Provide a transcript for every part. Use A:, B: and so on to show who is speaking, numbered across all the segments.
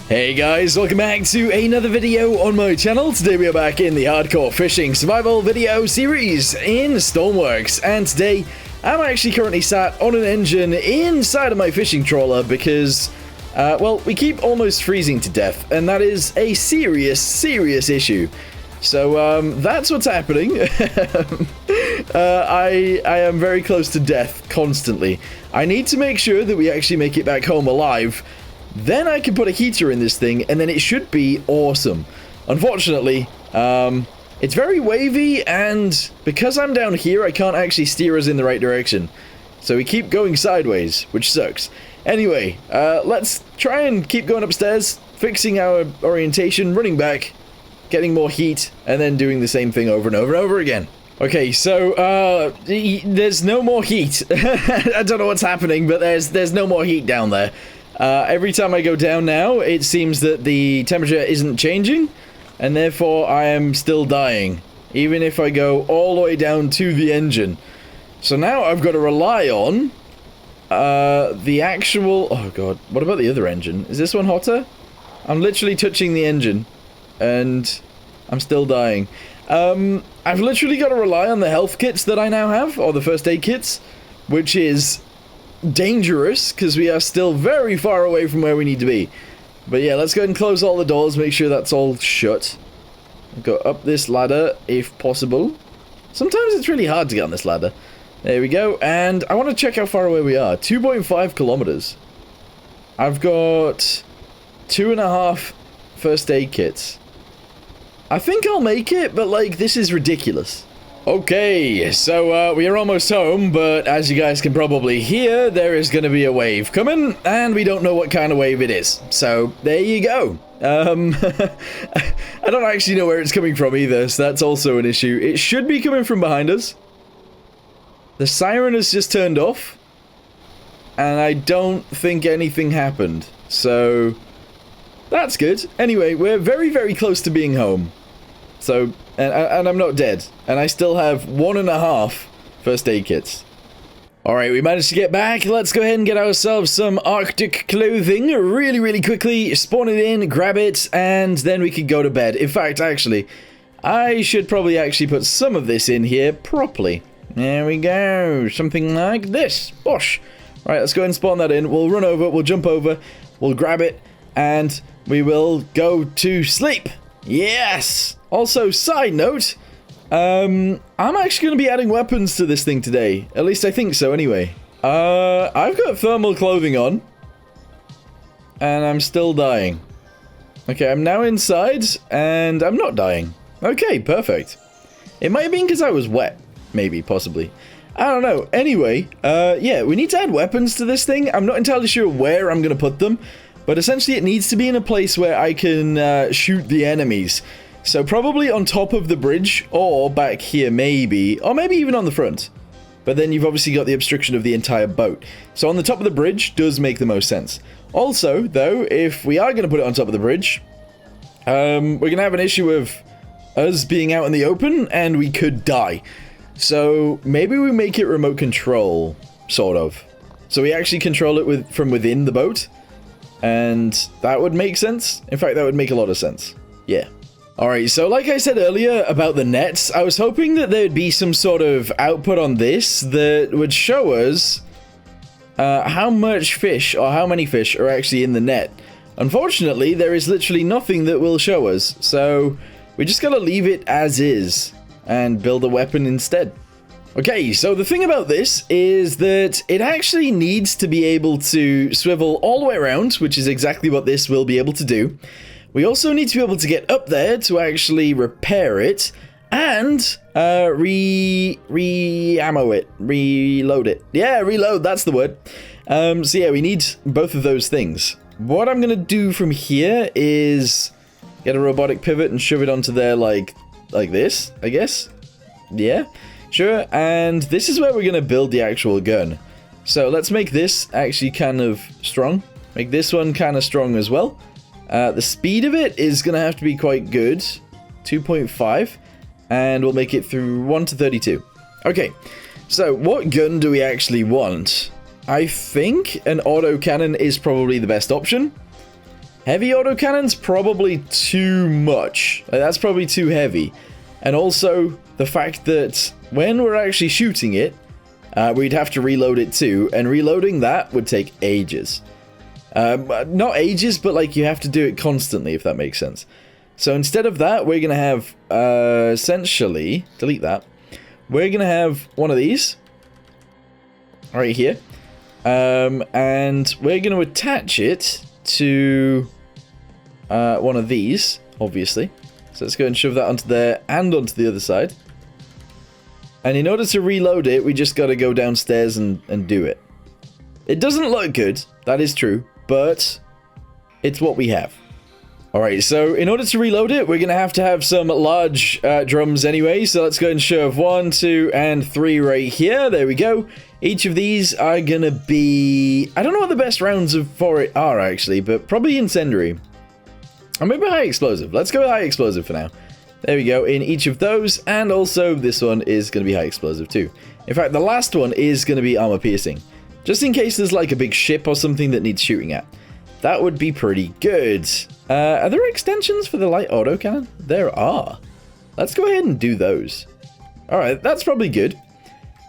A: Hey guys, welcome back to another video on my channel. Today we are back in the hardcore fishing survival video series in Stormworks, and today I'm actually currently sat on an engine inside of my fishing trawler because, well, we keep almost freezing to death, and that is a serious issue. So, that's what's happening. I am very close to death constantly. I need to make sure that we actually make it back home alive. Then I can put a heater in this thing, and then it should be awesome. Unfortunately, it's very wavy, and because I'm down here, I can't actually steer us in the right direction. So we keep going sideways, which sucks. Anyway, let's try and keep going upstairs, fixing our orientation, running back, getting more heat, and then doing the same thing over and over and over again. Okay, so, there's no more heat. I don't know what's happening, but there's no more heat down there. Every time I go down now, it seems that the temperature isn't changing, and therefore I am still dying, even if I go all the way down to the engine. So now I've got to rely on, the actual... Oh god, what about the other engine? Is this one hotter? I'm literally touching the engine, and I'm still dying. I've literally got to rely on the health kits that I now have, or the first aid kits, which is dangerous because we are still very far away from where we need to be. But yeah, let's go ahead and close all the doors, make sure that's all shut. Go up this ladder if possible. Sometimes it's really hard to get on this ladder. There we go, and I want to check how far away we are. 2.5 kilometers. I've got 2.5 first aid kits. I think I'll make it, but like, this is ridiculous. Okay, so we are almost home, but as you guys can probably hear, there is going to be a wave coming, and we don't know what kind of wave it is. So, there you go. I don't actually know where it's coming from either, so that's also an issue. It should be coming from behind us. The siren has just turned off, and I don't think anything happened. So, that's good. Anyway, we're very close to being home. So, and I'm not dead, and I still have 1.5 first aid kits. Alright, we managed to get back. Let's go ahead and get ourselves some Arctic clothing really quickly, spawn it in, grab it, and then we could go to bed. In fact, actually, I should probably actually put some of this in here properly. There we go, something like this. Bosh. Alright, let's go ahead and spawn that in. We'll run over, we'll jump over, we'll grab it, and we will go to sleep. Yes! Also, side note, I'm actually going to be adding weapons to this thing today. At least I think so, anyway. I've got thermal clothing on, and I'm still dying. Okay, I'm now inside, and I'm not dying. Okay, perfect. It might have been because I was wet, maybe, possibly. I don't know. Anyway, yeah, we need to add weapons to this thing. I'm not entirely sure where I'm going to put them, but essentially it needs to be in a place where I can shoot the enemies. So probably on top of the bridge, or back here maybe, or maybe even on the front. But then you've obviously got the obstruction of the entire boat. So on the top of the bridge does make the most sense. Also, though, if we are going to put it on top of the bridge, we're going to have an issue of us being out in the open, and we could die. So maybe we make it remote control, sort of. So we actually control it from within the boat, and that would make sense. In fact, that would make a lot of sense. Yeah. Alright, so like I said earlier about the nets, I was hoping that there'd be some sort of output on this that would show us how much fish, or how many fish, are actually in the net. Unfortunately, there is literally nothing that will show us, so we just gotta leave it as is, and build a weapon instead. Okay, so the thing about this is that it actually needs to be able to swivel all the way around, which is exactly what this will be able to do. We also need to be able to get up there to actually repair it, and re-ammo it, reload it. Yeah, reload, that's the word. So yeah, we need both of those things. What I'm going to do from here is get a robotic pivot and shove it onto there like this, I guess. Yeah, sure. And this is where we're going to build the actual gun. So let's make this actually kind of strong. Make this one kind of strong as well. The speed of it is going to have to be quite good. 2.5. And we'll make it through 1 to 32. Okay, so what gun do we actually want? I think an autocannon is probably the best option. Heavy autocannon's probably too much. Like, that's probably too heavy. And also, the fact that when we're actually shooting it, we'd have to reload it too, and reloading that would take ages. Not ages, but like you have to do it constantly, if that makes sense. So instead of that, we're going to have, essentially, delete that. We're going to have one of these, right here. And we're going to attach it to one of these, obviously. So let's go and shove that onto there and onto the other side. And in order to reload it, we just got to go downstairs and do it. It doesn't look good, that is true, but it's what we have. Alright, so in order to reload it, we're going to have some large drums anyway. So let's go and shove 1, 2, and 3 right here. There we go. Each of these are going to be... I don't know what the best rounds for it are, actually, but probably incendiary. Or maybe high explosive. Let's go with high explosive for now. There we go, in each of those, and also this one is going to be high explosive too. In fact, the last one is going to be armor piercing. Just in case there's like a big ship or something that needs shooting at. That would be pretty good. Are there extensions for the light autocannon? There are. Let's go ahead and do those. Alright, that's probably good.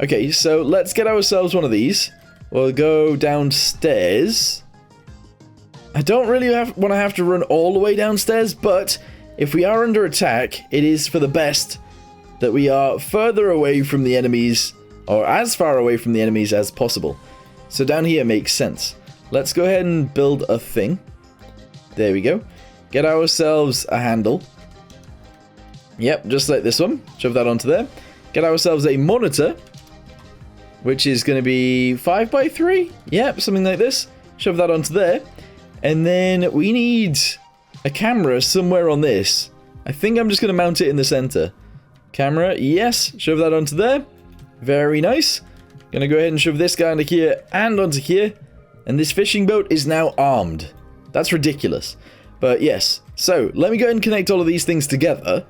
A: Okay, so let's get ourselves one of these. We'll go downstairs. I don't really want to have to run all the way downstairs, but if we are under attack, it is for the best that we are further away from the enemies, or as far away from the enemies as possible. So down here makes sense. Let's go ahead and build a thing. There we go. Get ourselves a handle. Yep, just like this one. Shove that onto there. Get ourselves a monitor, which is going to be 5x3. Yep, something like this. Shove that onto there. And then we need a camera somewhere on this. I think I'm just going to mount it in the center. Camera, yes. Shove that onto there. Very nice. Going to go ahead and shove this guy onto here and onto here. And this fishing boat is now armed. That's ridiculous. But yes. So, let me go ahead and connect all of these things together.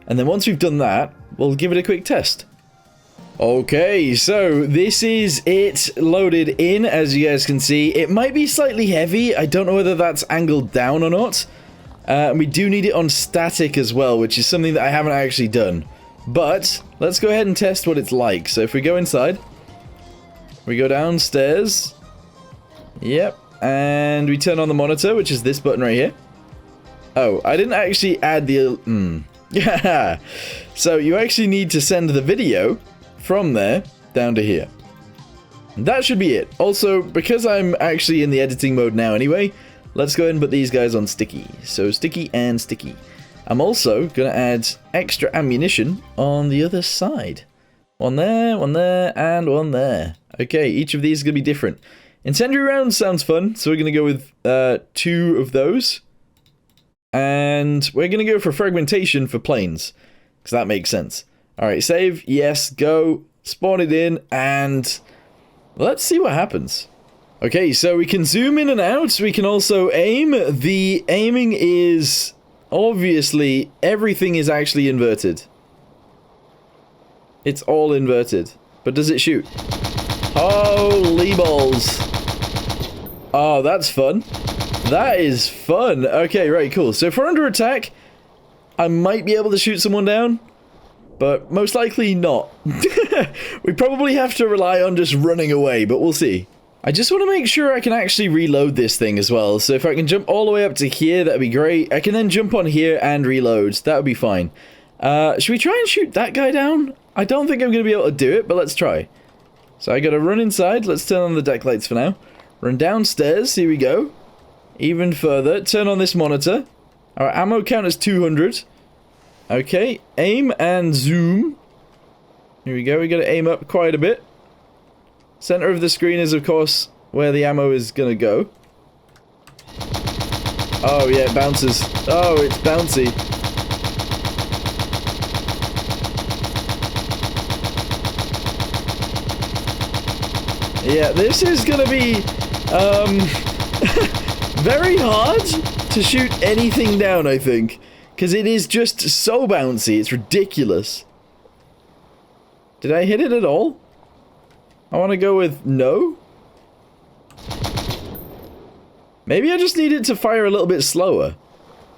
A: And then once we've done that, we'll give it a quick test. Okay, so this is it loaded in, as you guys can see. It might be slightly heavy. I don't know whether that's angled down or not. And we do need it on static as well, which is something that I haven't actually done. But let's go ahead and test what it's like. So if we go inside, we go downstairs. Yep, and we turn on the monitor, which is this button right here. Oh, I didn't actually add the... Yeah, so you actually need to send the video from there down to here. That should be it. Also, because I'm actually in the editing mode now anyway, let's go ahead and put these guys on sticky. So sticky and sticky. I'm also going to add extra ammunition on the other side. One there, and one there. Okay, each of these is going to be different. Incendiary rounds sounds fun, so we're going to go with 2 of those. And we're going to go for fragmentation for planes, because that makes sense. Alright, save, yes, go, spawn it in, and let's see what happens. Okay, so we can zoom in and out, we can also aim. The aiming is, obviously, everything is actually inverted. It's all inverted. But does it shoot? Holy balls. Oh, that's fun. That is fun. Okay, right, cool. So if we're under attack, I might be able to shoot someone down. But most likely not. We probably have to rely on just running away, but we'll see. I just want to make sure I can actually reload this thing as well. So if I can jump all the way up to here, that'd be great. I can then jump on here and reload. That would be fine. Should we try and shoot that guy down? I don't think I'm going to be able to do it, but let's try. So I got to run inside. Let's turn on the deck lights for now. Run downstairs. Here we go. Even further. Turn on this monitor. Our ammo count is 200. Okay, aim and zoom. Here we go, we gotta aim up quite a bit. Center of the screen is, of course, where the ammo is gonna go. Oh, yeah, it bounces. Oh, it's bouncy. Yeah, this is gonna be, very hard to shoot anything down, I think. Because it is just so bouncy, it's ridiculous. Did I hit it at all? I want to go with no. Maybe I just need it to fire a little bit slower.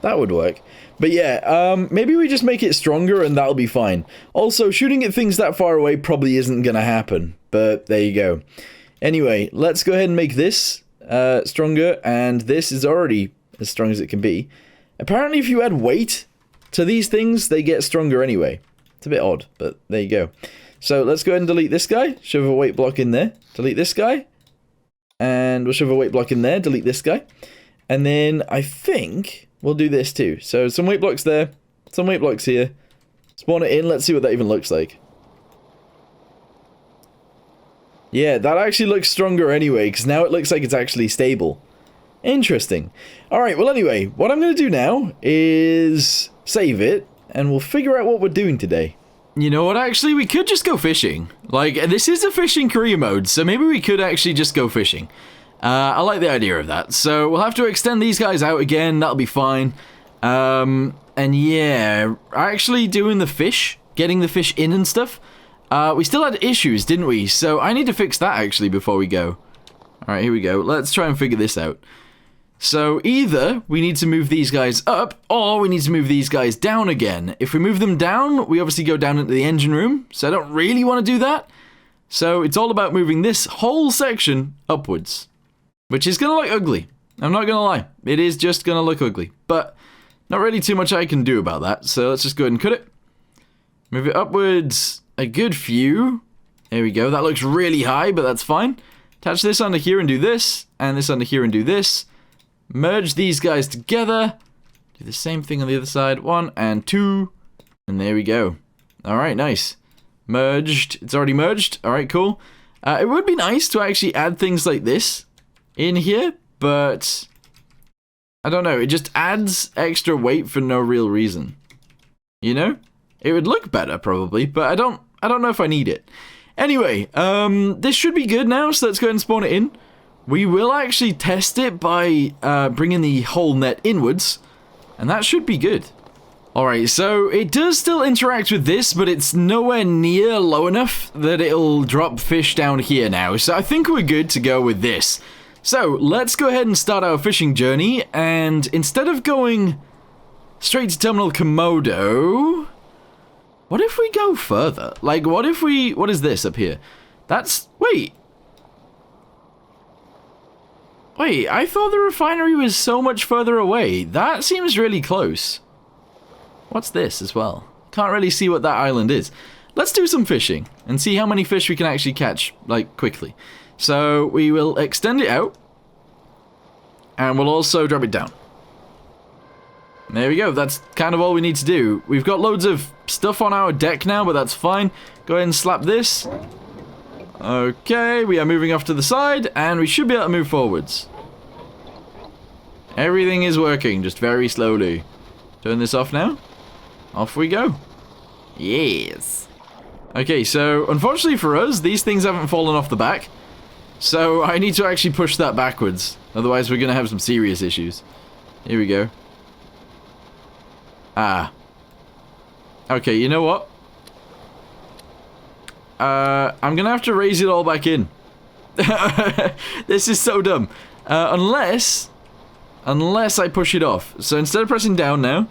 A: That would work. But yeah, maybe we just make it stronger and that'll be fine. Also, shooting at things that far away probably isn't gonna happen. But there you go. Anyway, let's go ahead and make this stronger. And this is already as strong as it can be. Apparently, if you add weight to these things, they get stronger anyway. It's a bit odd, but there you go. So let's go ahead and delete this guy. Shove a weight block in there. Delete this guy. And we'll shove a weight block in there. Delete this guy. And then I think we'll do this too. So some weight blocks there. Some weight blocks here. Spawn it in. Let's see what that even looks like. Yeah, that actually looks stronger anyway, because now it looks like it's actually stable. Interesting. Alright, well anyway, what I'm going to do now is save it, and we'll figure out what we're doing today. You know what, actually, we could just go fishing. Like, this is a fishing career mode, so maybe we could actually just go fishing. I like the idea of that. So we'll have to extend these guys out again, that'll be fine. And yeah, actually doing the fish, getting the fish in and stuff, we still had issues, didn't we? So I need to fix that actually before we go. Alright, here we go. Let's try and figure this out. So either we need to move these guys up, or we need to move these guys down again. If we move them down, we obviously go down into the engine room, so I don't really want to do that. So it's all about moving this whole section upwards, which is going to look ugly. I'm not going to lie. It is just going to look ugly, but not really too much I can do about that. So let's just go ahead and cut it. Move it upwards a good few. There we go. That looks really high, but that's fine. Attach this onto here and do this, and this onto here and do this. Merge these guys together. Do the same thing on the other side. 1 and 2. And there we go. Alright, nice. Merged. It's already merged. Alright, cool. It would be nice to actually add things like this in here, but I don't know. It just adds extra weight for no real reason. You know? It would look better, probably, but I don't know if I need it. Anyway, this should be good now, so let's go ahead and spawn it in. We will actually test it by bringing the whole net inwards, and that should be good. Alright, so it does still interact with this, but it's nowhere near low enough that it'll drop fish down here now, so I think we're good to go with this. So, let's go ahead and start our fishing journey, and instead of going straight to Terminal Komodo, what if we go further? Like, what if we... What is this up here? That's... Wait, I thought the refinery was so much further away. That seems really close. What's this as well? Can't really see what that island is. Let's do some fishing and see how many fish we can actually catch, like, quickly. So, we will extend it out. And we'll also drop it down. There we go. That's kind of all we need to do. We've got loads of stuff on our deck now, but that's fine. Go ahead and slap this. Okay, we are moving off to the side, and we should be able to move forwards. Everything is working, just very slowly. Turn this off now. Off we go. Yes. Okay, so unfortunately for us, these things haven't fallen off the back. So I need to actually push that backwards. Otherwise we're going to have some serious issues. Here we go. Ah. Okay, you know what? I'm going to have to raise it all back in. This is so dumb. Unless I push it off. So instead of pressing down now,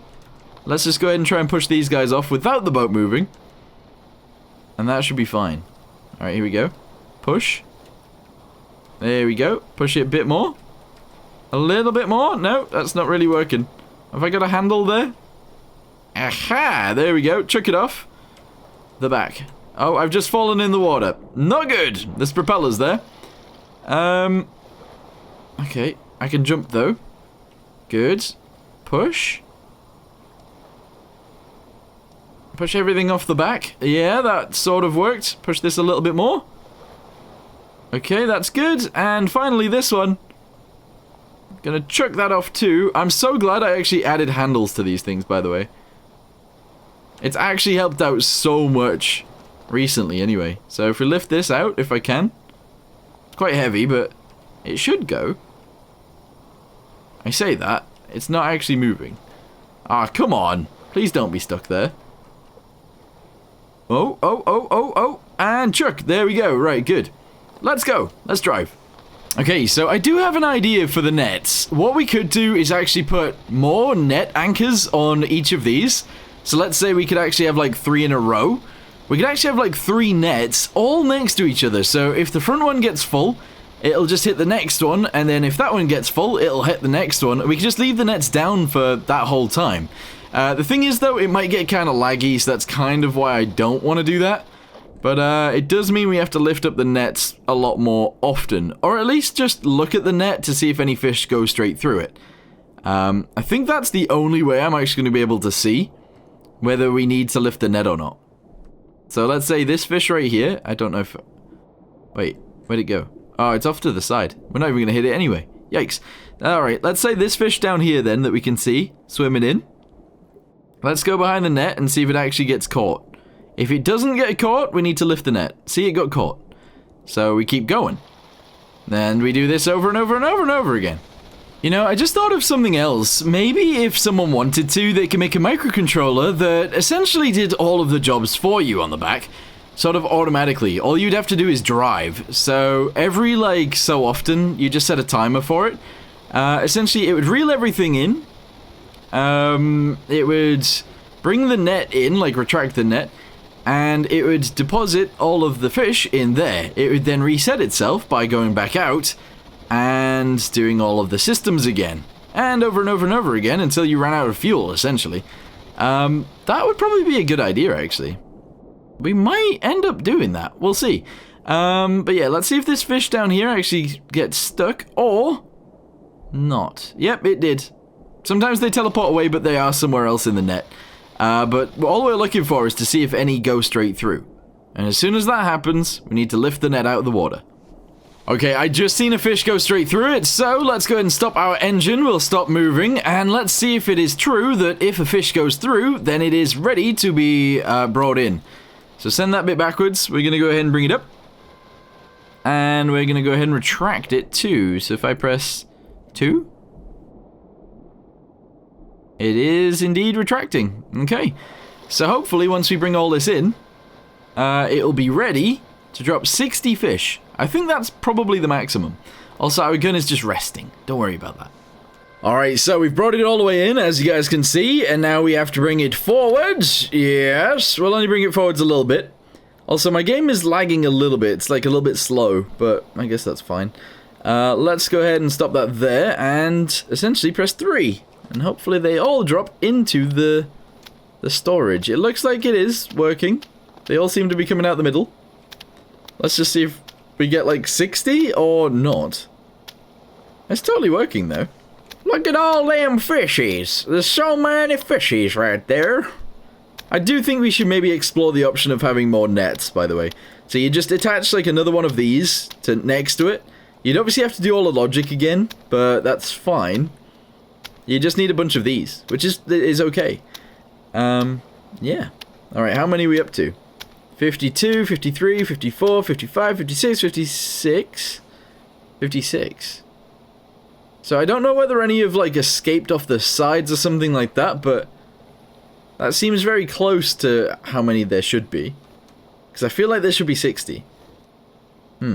A: let's just go ahead and try and push these guys off without the boat moving. And that should be fine. Alright, here we go. Push. There we go. Push it a bit more. A little bit more. No, that's not really working. Have I got a handle there? Aha! There we go. Chuck it off. The back. Oh, I've just fallen in the water. Not good. There's propellers there. Okay. I can jump though. Good. Push. Push everything off the back. Yeah, that sort of worked. Push this a little bit more. Okay, that's good. And finally this one. Gonna chuck that off too. I'm so glad I actually added handles to these things, by the way. It's actually helped out so much recently anyway. So if we lift this out, if I can. It's quite heavy, but it should go. I say that. It's not actually moving. Ah, come on. Please don't be stuck there. Oh. And chuck. There we go. Right, good. Let's go. Let's drive. Okay, so I do have an idea for the nets. What we could do is actually put more net anchors on each of these. So let's say we could actually have like 3 in a row. We could actually have like 3 nets all next to each other. So if the front one gets full, it'll just hit the next one. And then if that one gets full, it'll hit the next one. We can just leave the nets down for that whole time. The thing is, though, it might get kind of laggy, so that's kind of why I don't want to do that. But it does mean we have to lift up the nets a lot more often. Or at least just look at the net to see if any fish go straight through it. I think that's the only way I'm actually going to be able to see whether we need to lift the net or not. So let's say this fish right here, I don't know if... Wait, where'd it go? Oh, it's off to the side. We're not even going to hit it anyway. Yikes. Alright, let's say this fish down here then that we can see swimming in. Let's go behind the net and see if it actually gets caught. If it doesn't get caught, we need to lift the net. See, it got caught. So we keep going. And we do this over and over and over and over again. You know, I just thought of something else. Maybe if someone wanted to, they could make a microcontroller that essentially did all of the jobs for you on the back. Sort of automatically. All you'd have to do is drive. So every, like, so often, you just set a timer for it. Essentially, it would reel everything in. It would bring the net in, like retract the net, and it would deposit all of the fish in there. It would then reset itself by going back out and doing all of the systems again, and over and over and over again until you ran out of fuel, essentially. That would probably be a good idea, actually. We might end up doing that. We'll see. But yeah, let's see if this fish down here actually gets stuck, or not. Yep, it did. Sometimes they teleport away, but they are somewhere else in the net. But all we're looking for is to see if any go straight through. And as soon as that happens, we need to lift the net out of the water. Okay, I just seen a fish go straight through it, so let's go ahead and stop our engine. We'll stop moving, and let's see if it is true that if a fish goes through, then it is ready to be brought in. So send that bit backwards. We're going to go ahead and bring it up. And we're going to go ahead and retract it too. So if I press 2... It is indeed retracting. Okay. So hopefully once we bring all this in, it'll be ready to drop 60 fish. I think that's probably the maximum. Also, our gun is just resting. Don't worry about that. Alright, so we've brought it all the way in, as you guys can see, and now we have to bring it forwards. Yes, we'll only bring it forwards a little bit. Also, my game is lagging a little bit. It's like a little bit slow, but I guess that's fine. Let's go ahead and stop that there, and essentially press 3. And hopefully they all drop into the storage. It looks like it is working. They all seem to be coming out the middle. Let's just see if we get like 60 or not. It's totally working though. Look at all them fishies. There's so many fishies right there. I do think we should maybe explore the option of having more nets, by the way. So you just attach like another one of these to next to it. You'd obviously have to do all the logic again, but that's fine. You just need a bunch of these, which is okay. Yeah. Alright, how many are we up to? 52, 53, 54, 55, 56, 56. 56. So I don't know whether any have, like, escaped off the sides or something like that, but that seems very close to how many there should be. Because I feel like there should be 60. I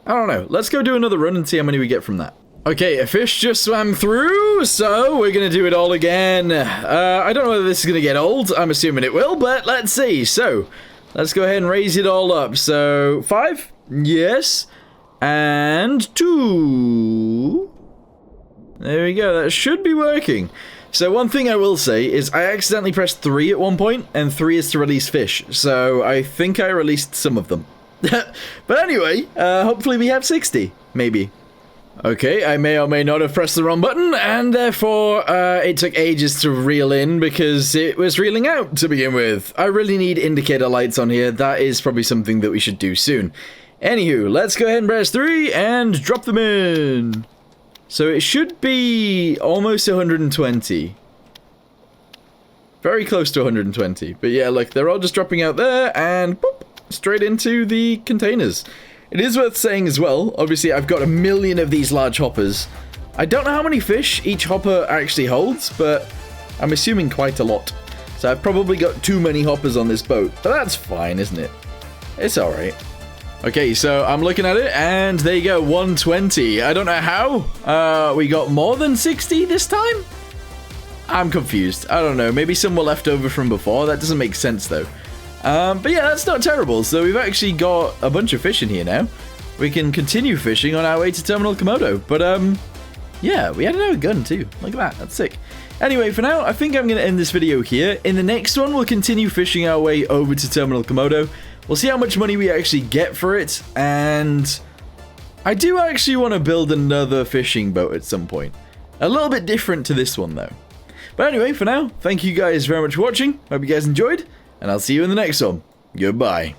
A: don't know. Let's go do another run and see how many we get from that. Okay, a fish just swam through, so we're going to do it all again. I don't know whether this is going to get old. I'm assuming it will, but let's see. So, let's go ahead and raise it all up. So, 5. Yes. And 2. There we go. That should be working. So, one thing I will say is I accidentally pressed 3 at one point, and 3 is to release fish. So, I think I released some of them. But anyway, hopefully we have 60. Maybe. Okay, I may or may not have pressed the wrong button, and therefore, it took ages to reel in because it was reeling out to begin with. I really need indicator lights on here. That is probably something that we should do soon. Anywho, let's go ahead and press 3 and drop them in. So it should be almost 120. Very close to 120. But yeah, look, they're all just dropping out there, and boop, straight into the containers. It is worth saying as well, obviously I've got 1 million of these large hoppers. I don't know how many fish each hopper actually holds, but I'm assuming quite a lot. So I've probably got too many hoppers on this boat, but that's fine, isn't it? It's alright. Okay, so I'm looking at it, and there you go, 120. I don't know how we got more than 60 this time. I'm confused. I don't know. Maybe some were left over from before. That doesn't make sense, though. But yeah, that's not terrible. So we've actually got a bunch of fish in here now. We can continue fishing on our way to Terminal Komodo. But, yeah, we had another gun, too. Look at that. That's sick. Anyway, for now, I think I'm going to end this video here. In the next one, we'll continue fishing our way over to Terminal Komodo. We'll see how much money we actually get for it. And I do actually want to build another fishing boat at some point. A little bit different to this one, though. But anyway, for now, thank you guys very much for watching. Hope you guys enjoyed. And I'll see you in the next one. Goodbye.